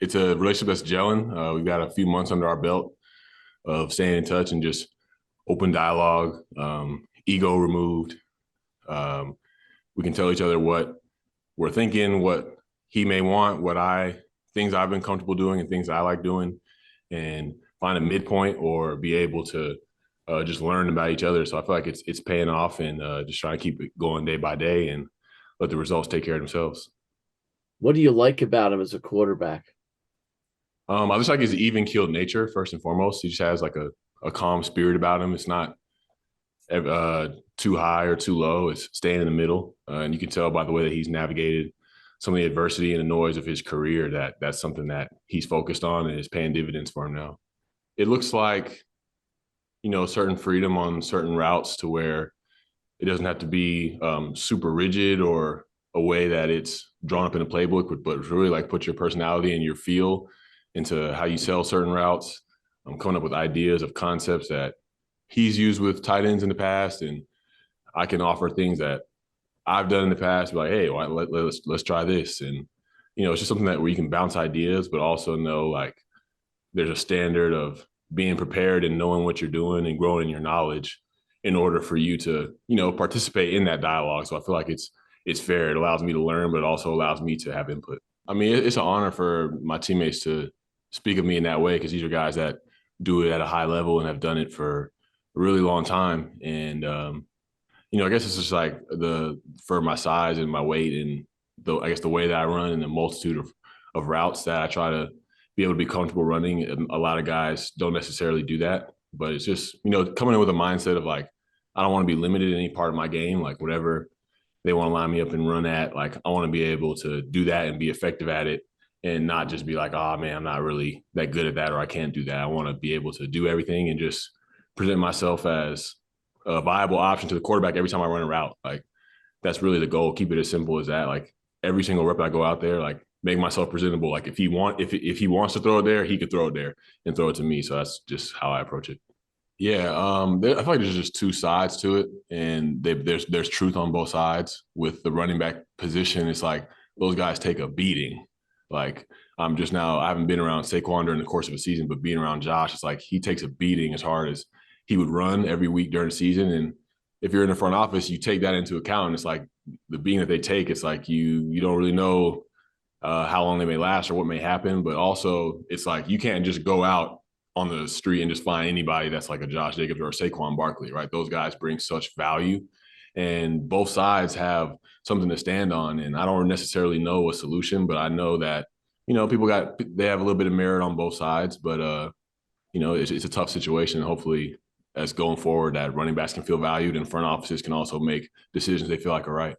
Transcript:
it's a relationship that's gelling. We've got a few months under our belt of staying in touch and just open dialogue, ego removed. Um, we can tell each other what we're thinking, what he may want, things I've been comfortable doing and things I like doing, and find a midpoint or be able to just learn about each other. So I feel like it's paying off, and just trying to keep it going day by day and let the results take care of themselves. What do you like about him as a quarterback? I just like his even keeled nature first and foremost. He just has like a calm spirit about him. It's not too high or too low. It's staying in the middle, and you can tell by the way that he's navigated some of the adversity and the noise of his career that that's something that he's focused on and is paying dividends for him now. It looks like certain freedom on certain routes to where it doesn't have to be super rigid or a way that it's drawn up in a playbook, but really like put your personality and your feel into how you sell certain routes. I'm coming up with ideas of concepts that he's used with tight ends in the past, and I can offer things that I've done in the past. Be like, hey, let's try this, and it's just something that where you can bounce ideas, but also know like there's a standard of being prepared and knowing what you're doing and growing your knowledge in order for you to participate in that dialogue. So I feel like it's fair. It allows me to learn, but it also allows me to have input. I mean, it's an honor for my teammates to speak of me in that way because these are guys that do it at a high level and have done it for a really long time. And I guess it's just like for my size and my weight and I guess the way that I run and the multitude of routes that I try to be able to be comfortable running. And a lot of guys don't necessarily do that, but it's just, coming in with a mindset of like, I don't want to be limited in any part of my game. Like whatever they want to line me up and run at, like I want to be able to do that and be effective at it and not just be like, oh man, I'm not really that good at that or I can't do that. I want to be able to do everything and just present myself as a viable option to the quarterback every time I run a route. Like that's really the goal. Keep it as simple as that. Like every single rep I go out there, like make myself presentable. Like if he wants to throw it there, he could throw it there and throw it to me. So that's just how I approach it. Yeah, I feel like there's just two sides to it, and there's truth on both sides. With the running back position, it's like those guys take a beating. Like I'm just now, I haven't been around Saquon during the course of a season, but being around Josh, it's like he takes a beating as hard as he would run every week during the season. And if you're in the front office, you take that into account. And it's like the beating that they take, it's like you don't really know how long they may last or what may happen. But also, it's like you can't just go out on the street and just find anybody that's like a Josh Jacobs or a Saquon Barkley, right? Those guys bring such value, and both sides have something to stand on. And I don't necessarily know a solution, but I know that they have a little bit of merit on both sides. But it's a tough situation. Hopefully, as going forward, that running backs can feel valued, and front offices can also make decisions they feel like are right.